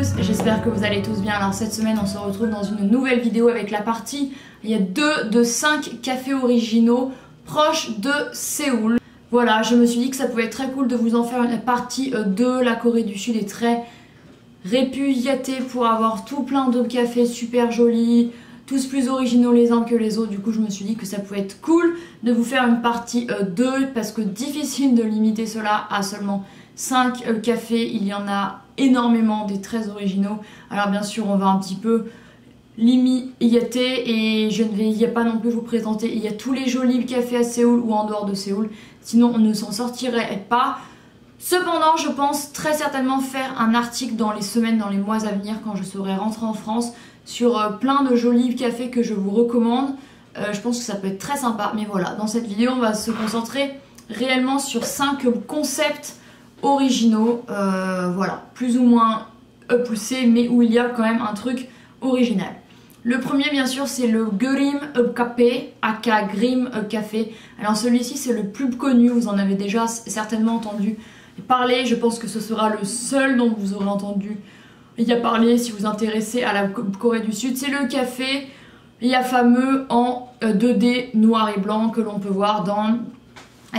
youtubeuse, j'espère que vous allez tous bien. Alors cette semaine on se retrouve dans une nouvelle vidéo avec la partie, il y a 2 de 5 cafés originaux proches de Séoul. Voilà, je me suis dit que ça pouvait être très cool de vous en faire une partie de la Corée du Sud est très réputée pour avoir tout plein de cafés super jolis, tous plus originaux les uns que les autres. Du coup je me suis dit que ça pouvait être cool de vous faire une partie 2 parce que difficile de limiter cela à seulement 5 cafés, il y en a énormément des très originaux. Alors bien sûr on va un petit peu limiter et je ne vais pas non plus vous présenter, il y a tous les jolis cafés à Séoul ou en dehors de Séoul, sinon on ne s'en sortirait pas. Cependant je pense très certainement faire un article dans les semaines, dans les mois à venir quand je serai rentrée en France sur plein de jolis cafés que je vous recommande. Je pense que ça peut être très sympa, mais voilà, dans cette vidéo on va se concentrer réellement sur 5 concepts originaux, voilà, plus ou moins poussés, mais où il y a quand même un truc original. Le premier bien sûr c'est le Grim Café, aka Grim Café. Alors celui-ci c'est le plus connu, vous en avez déjà certainement entendu parler, je pense que ce sera le seul dont vous aurez entendu y a parlé si vous vous intéressez à la Corée du Sud. C'est le café fameux en 2D noir et blanc que l'on peut voir dans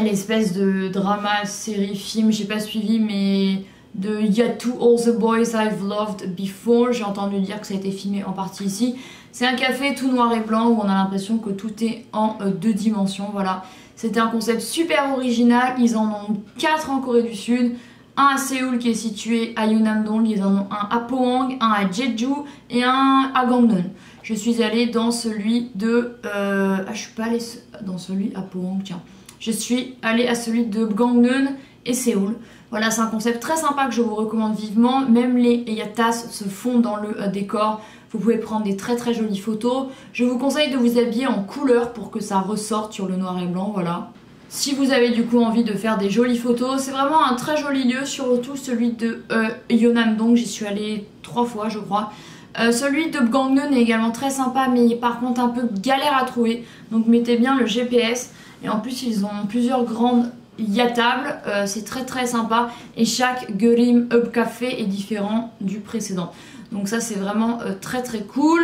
l'espèce de drama, série, film, j'ai pas suivi, mais de Yatou All the Boys I've Loved Before, j'ai entendu dire que ça a été filmé en partie ici. C'est un café tout noir et blanc où on a l'impression que tout est en 2 dimensions, voilà. C'était un concept super original, ils en ont 4 en Corée du Sud, un à Séoul qui est situé à Yeonnam-dong, ils en ont un à Pohang, un à Jeju et un à Gangneung. Je suis allée dans celui de... je suis pas allée dans celui à Pohang, tiens. Je suis allée à celui de Gangneung et Séoul. Voilà, c'est un concept très sympa que je vous recommande vivement. Même les yatas se font dans le décor. Vous pouvez prendre des très très jolies photos. Je vous conseille de vous habiller en couleur pour que ça ressorte sur le noir et blanc, voilà. Si vous avez du coup envie de faire des jolies photos, c'est vraiment un très joli lieu, surtout celui de Yeonnam-dong, j'y suis allée 3 fois je crois. Celui de Gangneung est également très sympa, mais par contre un peu galère à trouver, donc mettez bien le GPS. Et en plus ils ont plusieurs grandes yatables, c'est très très sympa, et chaque Grim Café est différent du précédent. Donc ça c'est vraiment très très cool.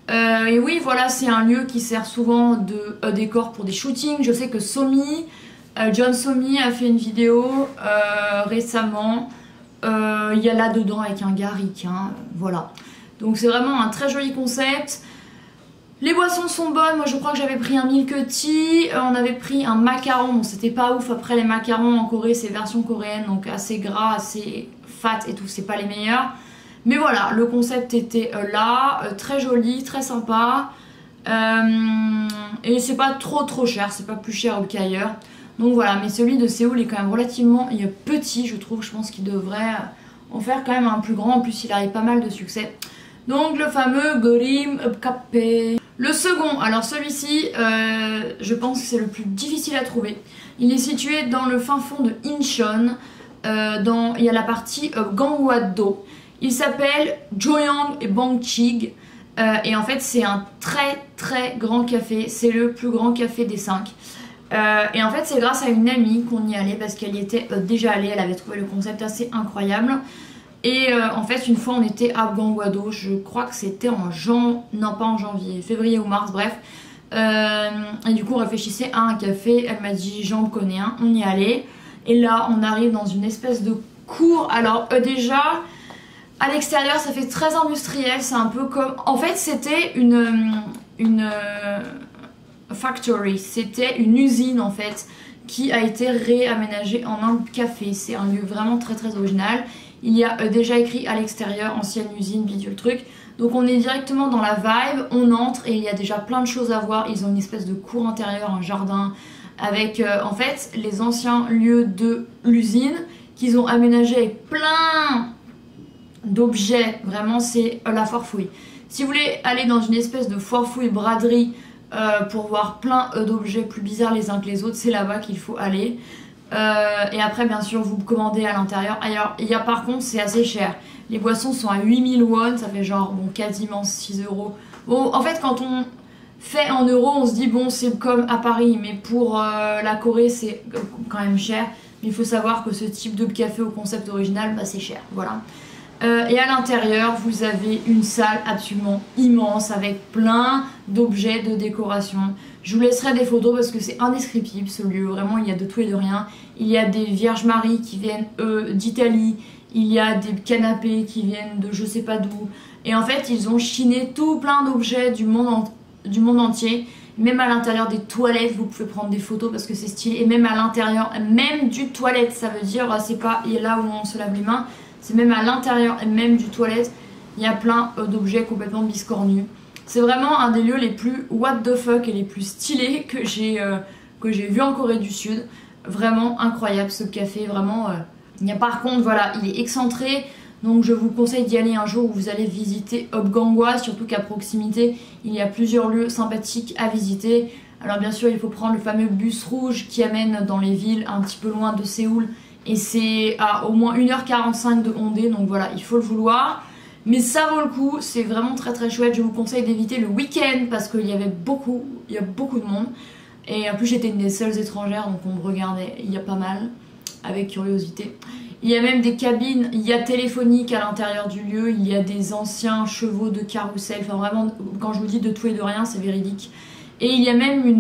Et oui voilà, c'est un lieu qui sert souvent de décor pour des shootings. Je sais que John Somi a fait une vidéo récemment, il y a là dedans avec un gars ric, hein, voilà. Donc c'est vraiment un très joli concept. Les boissons sont bonnes, moi je crois que j'avais pris un milk tea, on avait pris un macaron, bon c'était pas ouf, après les macarons en Corée c'est version coréenne, donc assez gras, assez fat et tout, c'est pas les meilleurs. Mais voilà, le concept était là, très joli, très sympa, et c'est pas trop cher, c'est pas plus cher qu'ailleurs. Donc voilà, mais celui de Séoul est quand même relativement petit, je trouve, je pense qu'il devrait en faire quand même un plus grand, en plus il a eu pas mal de succès. Donc le fameux Grim Café. Le second, alors celui-ci, je pense que c'est le plus difficile à trouver. Il est situé dans le fin fond de Incheon, il y a la partie Gangwon-do. Il s'appelle Joyang Bangchig, et en fait c'est un très grand café, c'est le plus grand café des 5. Et en fait c'est grâce à une amie qu'on y allait parce qu'elle y était déjà allée, elle avait trouvé le concept assez incroyable. Et en fait une fois on était à Gangwon-do, je crois que c'était non pas en janvier, février ou mars, bref. Et du coup on réfléchissait à un café, elle m'a dit j'en connais un, on y allait. Et là on arrive dans une espèce de cour, alors déjà à l'extérieur ça fait très industriel, c'est un peu comme... En fait c'était une factory, c'était une usine en fait qui a été réaménagée en un café. C'est un lieu vraiment très original. Il y a déjà écrit à l'extérieur ancienne usine, bidule truc. Donc on est directement dans la vibe, on entre et il y a déjà plein de choses à voir. Ils ont une espèce de cour intérieure, un jardin avec en fait les anciens lieux de l'usine qu'ils ont aménagé avec plein d'objets. Vraiment c'est la foire fouille. Si vous voulez aller dans une espèce de foire fouille braderie pour voir plein d'objets plus bizarres les uns que les autres, c'est là-bas qu'il faut aller. Et après bien sûr vous commandez à l'intérieur. Alors il y a par contre c'est assez cher, les boissons sont à 8000 won, ça fait genre bon quasiment 6 euros. Bon en fait quand on fait en euros on se dit bon c'est comme à Paris, mais pour la Corée c'est quand même cher. Mais il faut savoir que ce type de café au concept original bah c'est cher, voilà. Et à l'intérieur, vous avez une salle absolument immense avec plein d'objets de décoration. Je vous laisserai des photos parce que c'est indescriptible ce lieu. Vraiment, il y a de tout et de rien. Il y a des Vierges Marie qui viennent d'Italie. Il y a des canapés qui viennent de je sais pas d'où. Et en fait, ils ont chiné tout plein d'objets du monde entier. Même à l'intérieur des toilettes, vous pouvez prendre des photos parce que c'est stylé. Et même à l'intérieur, même du toilette, ça veut dire, c'est pas là où on se lave les mains. C'est même à l'intérieur et même du toilette, il y a plein d'objets complètement biscornus. C'est vraiment un des lieux les plus what the fuck et les plus stylés que j'ai vu en Corée du Sud. Vraiment incroyable ce café, vraiment. Il y a par contre, voilà, il est excentré. Donc je vous conseille d'y aller un jour où vous allez visiter Upgangwa, surtout qu'à proximité, il y a plusieurs lieux sympathiques à visiter. Alors bien sûr, il faut prendre le fameux bus rouge qui amène dans les villes un petit peu loin de Séoul. Et c'est à au moins 1h45 de Hongdae, donc voilà, il faut le vouloir. Mais ça vaut le coup, c'est vraiment très très chouette. Je vous conseille d'éviter le week-end parce qu'il y a beaucoup de monde. Et en plus j'étais une des seules étrangères, donc on me regardait, il y a pas mal, avec curiosité. Il y a même des cabines, il y a téléphonique à l'intérieur du lieu, il y a des anciens chevaux de carrousel. Enfin vraiment, quand je vous dis de tout et de rien, c'est véridique. Et il y a même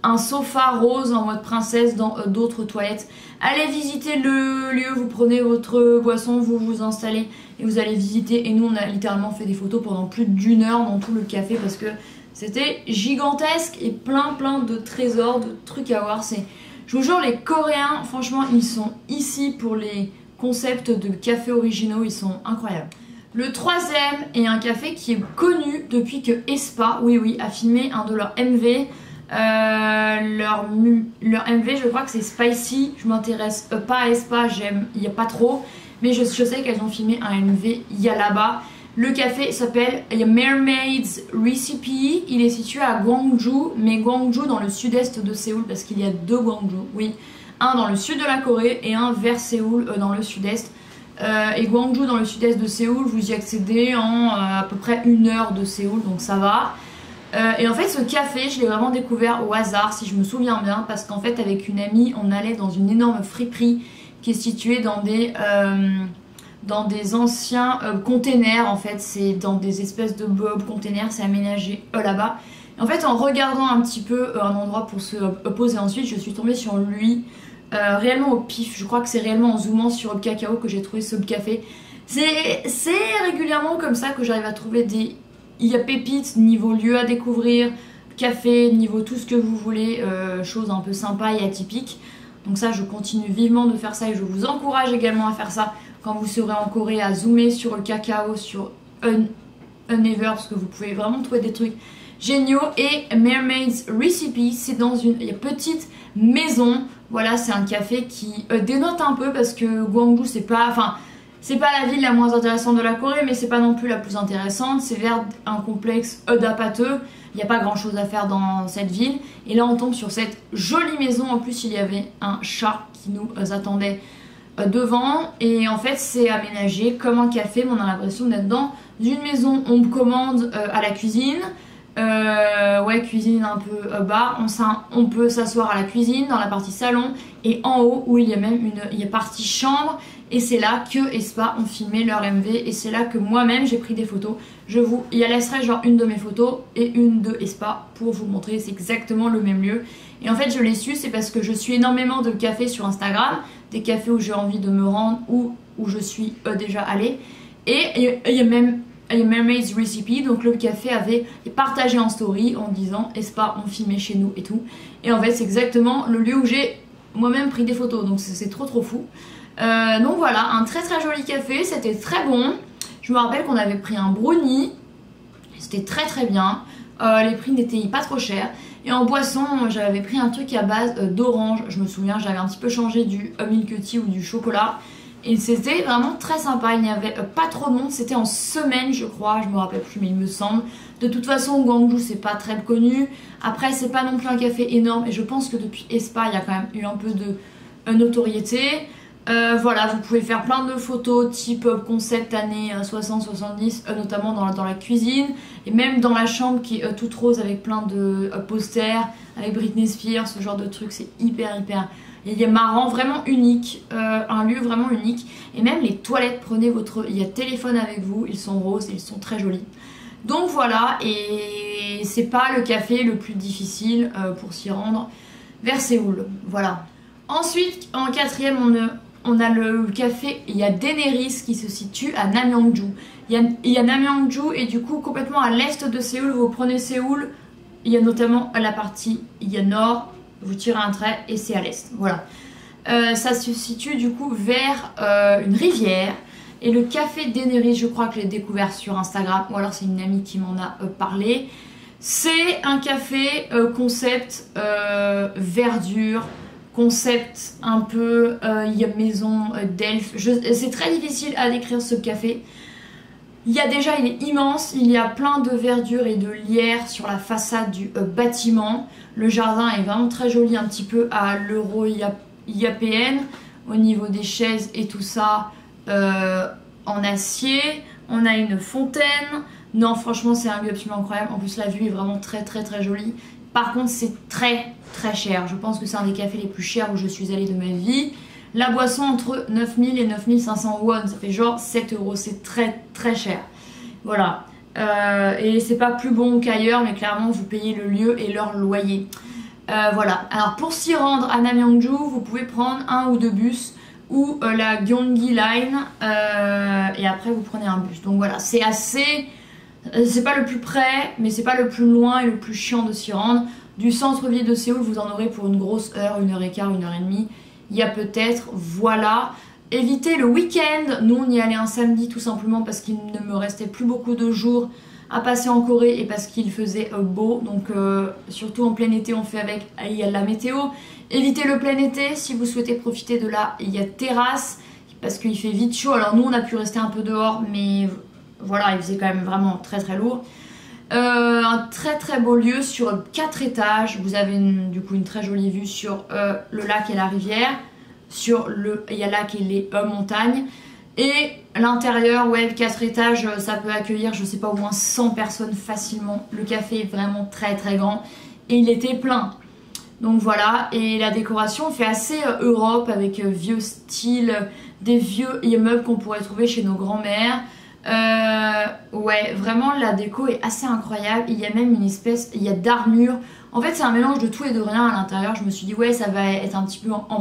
un sofa rose en mode princesse dans d'autres toilettes. Allez visiter le lieu, vous prenez votre boisson, vous vous installez et vous allez visiter. Et nous on a littéralement fait des photos pendant plus d'1 heure dans tout le café parce que c'était gigantesque et plein de trésors, de trucs à voir. Je vous jure, les Coréens, franchement, ils sont ici pour les concepts de cafés originaux, ils sont incroyables. Le troisième est un café qui est connu depuis que aespa, oui, a filmé un de leurs MV. Leur MV, je crois que c'est Spicy. Je m'intéresse pas à aespa, il n'y a pas trop. Mais je sais qu'elles ont filmé un MV, il y a là-bas. Le café s'appelle Mermaid's Recipe. Il est situé à Gwangju, mais Gwangju dans le sud-est de Séoul, parce qu'il y a 2 Gwangju, oui. Un dans le sud de la Corée et un vers Séoul dans le sud-est. Et Gwangju dans le sud-est de Séoul, vous y accédez en à peu près 1 heure de Séoul, donc ça va. Et en fait ce café, je l'ai vraiment découvert au hasard, si je me souviens bien, parce qu'en fait avec une amie, on allait dans une énorme friperie qui est située dans des anciens containers. En fait c'est dans des espèces de containers, c'est aménagé là-bas. En fait en regardant un petit peu un endroit pour se poser ensuite, je suis tombée sur lui. Réellement au pif, je crois que c'est réellement en zoomant sur le cacao que j'ai trouvé ce café. C'est régulièrement comme ça que j'arrive à trouver il y a pépites niveau lieu à découvrir, café, niveau tout ce que vous voulez, choses un peu sympa et atypiques. Donc ça, je continue vivement de faire ça et je vous encourage également à faire ça quand vous serez en Corée, à zoomer sur le cacao, sur Unever, parce que vous pouvez vraiment trouver des trucs géniaux. Et Mermaid's Recipe, c'est dans une petite maison. Voilà, c'est un café qui dénote un peu parce que Gwangju, c'est pas la ville la moins intéressante de la Corée, mais c'est pas non plus la plus intéressante. C'est vers un complexe d'apateux. Il n'y a pas grand chose à faire dans cette ville. Et là, on tombe sur cette jolie maison. En plus, il y avait un chat qui nous attendait devant. Et en fait, c'est aménagé comme un café, mais on a l'impression d'être dans une maison. On commande à la cuisine. Ouais, cuisine un peu bar. On peut s'asseoir à la cuisine, dans la partie salon. Et en haut, où il y a même une partie chambre. Et c'est là que aespa ont filmé leur MV. Et c'est là que moi-même j'ai pris des photos. Je vous y laisserai genre une de mes photos et une de aespa pour vous montrer. C'est exactement le même lieu. Et en fait je l'ai su, c'est parce que je suis énormément de cafés sur Instagram. Des cafés où j'ai envie de me rendre ou où je suis déjà allée. Et il y a même Mermaid's Recipe. Donc le café avait partagé en story en disant aespa ont filmé chez nous et tout. Et en fait c'est exactement le lieu où j'ai moi-même pris des photos. Donc c'est trop fou. Donc voilà, un très joli café, c'était très bon. Je me rappelle qu'on avait pris un brownie, c'était très bien. Les prix n'étaient pas trop chers. Et en boisson, j'avais pris un truc à base d'orange. Je me souviens, j'avais un petit peu changé du milk tea ou du chocolat. Et c'était vraiment très sympa, il n'y avait pas trop de monde. C'était en semaine je crois, je me rappelle plus mais il me semble. De toute façon Gwangju c'est pas très connu. Après c'est pas non plus un café énorme. Et je pense que depuis aespa il y a quand même eu un peu de notoriété. Voilà, vous pouvez faire plein de photos type concept années 60-70, notamment dans la cuisine et même dans la chambre qui est toute rose avec plein de posters avec Britney Spears, ce genre de trucs, c'est hyper Il est marrant, vraiment unique, un lieu vraiment unique. Et même les toilettes, prenez votre téléphone avec vous, ils sont roses et ils sont très jolis. Donc voilà, et c'est pas le café le plus difficile pour s'y rendre vers Séoul. Voilà. Ensuite, en quatrième, on a le café, il y a Daenerys qui se situe à Namyangju. Il y a Namyangju et du coup complètement à l'est de Séoul, vous prenez Séoul, il y a notamment la partie, il y a nord, vous tirez un trait et c'est à l'est. Voilà. Ça se situe du coup vers une rivière. Et le café Daenerys, je crois que je l'ai découvert sur Instagram, ou alors c'est une amie qui m'en a parlé. C'est un café concept verdure, concept un peu, il y a maison d'elfes. C'est très difficile à décrire ce café. Il est immense, il y a plein de verdure et de lierre sur la façade du bâtiment. Le jardin est vraiment très joli, un petit peu à l'euro IAPN, au niveau des chaises et tout ça. En acier, on a une fontaine. Non, franchement, c'est un lieu absolument incroyable. En plus, la vue est vraiment très jolie. Par contre, c'est très cher. Je pense que c'est un des cafés les plus chers où je suis allée de ma vie. La boisson entre 9000 et 9500 won, ça fait genre 7 euros. C'est très cher. Voilà. Et c'est pas plus bon qu'ailleurs, mais clairement, vous payez le lieu et leur loyer. Voilà. Alors, pour s'y rendre à Namyangju, vous pouvez prendre 1 ou 2 bus ou la Gyeonggi Line et après vous prenez un bus. Donc voilà, c'est pas le plus près mais c'est pas le plus loin et le plus chiant de s'y rendre. Du centre-ville de Séoul, vous en aurez pour une grosse heure, 1h15, 1h30. Il y a peut-être, voilà. Évitez le week-end. Nous on y allait un samedi tout simplement parce qu'il ne me restait plus beaucoup de jours à passer en Corée et parce qu'il faisait beau. Donc surtout en plein été on fait avec, il y a de la météo. Évitez le plein été si vous souhaitez profiter de là, il y a terrasse parce qu'il fait vite chaud. Alors nous on a pu rester un peu dehors mais voilà, il faisait quand même vraiment très lourd. Un très beau lieu sur 4 étages. Vous avez du coup une très jolie vue sur le lac et la rivière. Il y a lac et les montagnes. Et l'intérieur, ouais, 4 étages, ça peut accueillir, je sais pas, au moins 100 personnes facilement. Le café est vraiment très grand et il était plein. Donc voilà, et la décoration fait assez Europe avec vieux style, des vieux immeubles qu'on pourrait trouver chez nos grands-mères. Ouais, vraiment la déco est assez incroyable. Il y a même il y a d'armure. En fait c'est un mélange de tout et de rien à l'intérieur. Je me suis dit ouais, ça va être un petit peu en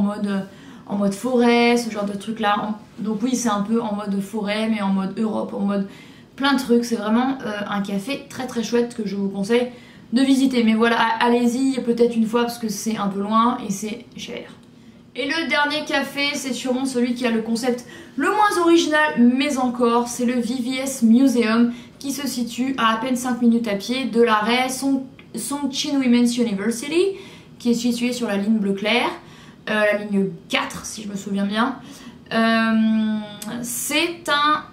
mode forêt, ce genre de truc là. Donc oui, c'est un peu en mode forêt mais en mode Europe, en mode plein de trucs. C'est vraiment un café très chouette que je vous conseille de visiter. Mais voilà, allez-y peut-être une fois parce que c'est un peu loin et c'est cher. Et le dernier café, c'est sûrement celui qui a le concept le moins original, mais encore, c'est le VVS Museum qui se situe à peine 5 minutes à pied de l'arrêt Songchin Women's University, qui est situé sur la ligne bleu clair, la ligne 4 si je me souviens bien. C'est un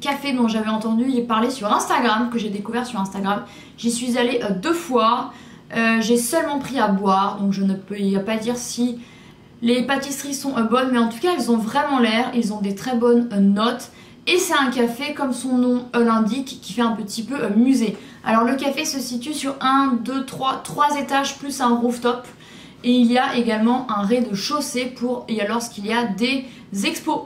café dont j'avais entendu y parler sur Instagram, que j'ai découvert sur Instagram. J'y suis allée 2 fois, j'ai seulement pris à boire, donc je ne peux pas dire si les pâtisseries sont bonnes, mais en tout cas elles ont vraiment l'air, ils ont des très bonnes notes. Et c'est un café, comme son nom l'indique, qui fait un petit peu musée. Alors le café se situe sur 3 étages plus un rooftop. Et il y a également un rez-de-chaussée lorsqu'il y a des expos.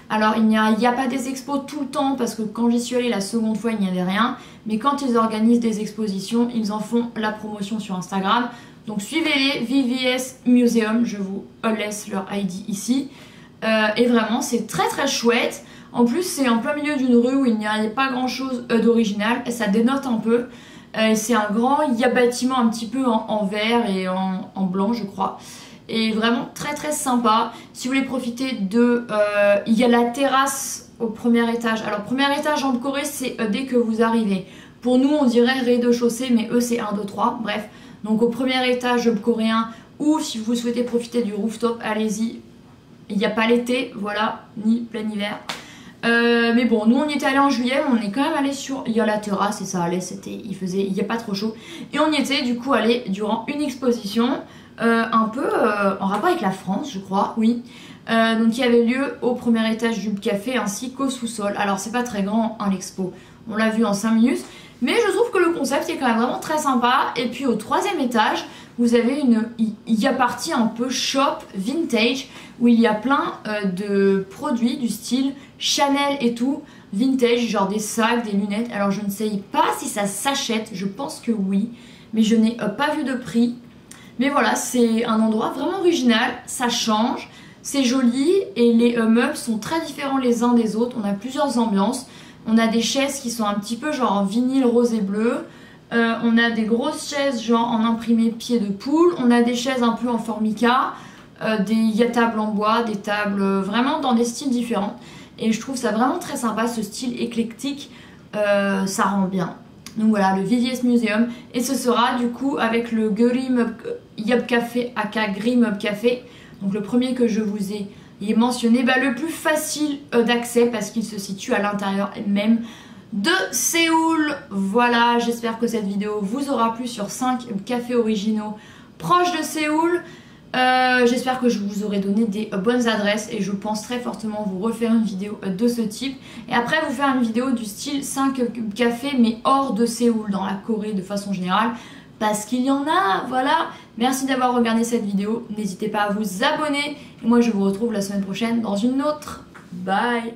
Alors il n'y a pas des expos tout le temps parce que quand j'y suis allée la seconde fois il n'y avait rien. Mais quand ils organisent des expositions, ils en font la promotion sur Instagram. Donc suivez-les, VVS Museum, je vous laisse leur ID ici. Et vraiment c'est très chouette. En plus c'est en plein milieu d'une rue où il n'y a pas grand chose d'original. Ça dénote un peu. C'est un grand bâtiment un petit peu en vert et en blanc je crois. Et vraiment très sympa. Si vous voulez profiter il y a la terrasse au premier étage. Alors premier étage en Corée c'est dès que vous arrivez. Pour nous on dirait rez-de-chaussée mais eux c'est 1, 2, 3. Bref. Donc au premier étage coréen ou si vous souhaitez profiter du rooftop, allez-y. Il n'y a pas l'été, voilà, ni plein hiver. Mais bon, nous on y était allé en juillet, on est quand même allé il y a la terrasse et ça allait, il n'y a pas trop chaud. Et on y était du coup allé durant une exposition, un peu en rapport avec la France je crois, oui. Donc il y avait lieu au premier étage du café ainsi qu'au sous-sol. Alors c'est pas très grand hein, l'expo, on l'a vu en 5 minutes. Mais je trouve que le concept est quand même vraiment très sympa. Et puis au 3e étage, vous avez il y a partie un peu shop vintage où il y a plein de produits du style Chanel et tout, vintage, genre des sacs, des lunettes. Alors je ne sais pas si ça s'achète, je pense que oui, mais je n'ai pas vu de prix. Mais voilà, c'est un endroit vraiment original, ça change, c'est joli et les meubles sont très différents les uns des autres. On a plusieurs ambiances, on a des chaises qui sont un petit peu genre en vinyle rose et bleu. On a des grosses chaises genre en imprimé pied de poule, on a des chaises un peu en formica, il y a tables en bois, des tables vraiment dans des styles différents. Et je trouve ça vraiment très sympa, ce style éclectique, ça rend bien. Donc voilà, le VVS Museum. Et ce sera du coup avec le Grim Up Café, aka Grim Up Café. Donc le premier que je vous ai mentionné, le plus facile d'accès parce qu'il se situe à l'intérieur même de Séoul. Voilà, j'espère que cette vidéo vous aura plu sur 5 cafés originaux proches de Séoul. J'espère que je vous aurai donné des bonnes adresses et je pense très fortement vous refaire une vidéo de ce type. Et après vous faire une vidéo du style 5 cafés mais hors de Séoul, dans la Corée de façon générale. Parce qu'il y en a, voilà. Merci d'avoir regardé cette vidéo. N'hésitez pas à vous abonner. Et moi je vous retrouve la semaine prochaine dans une autre. Bye.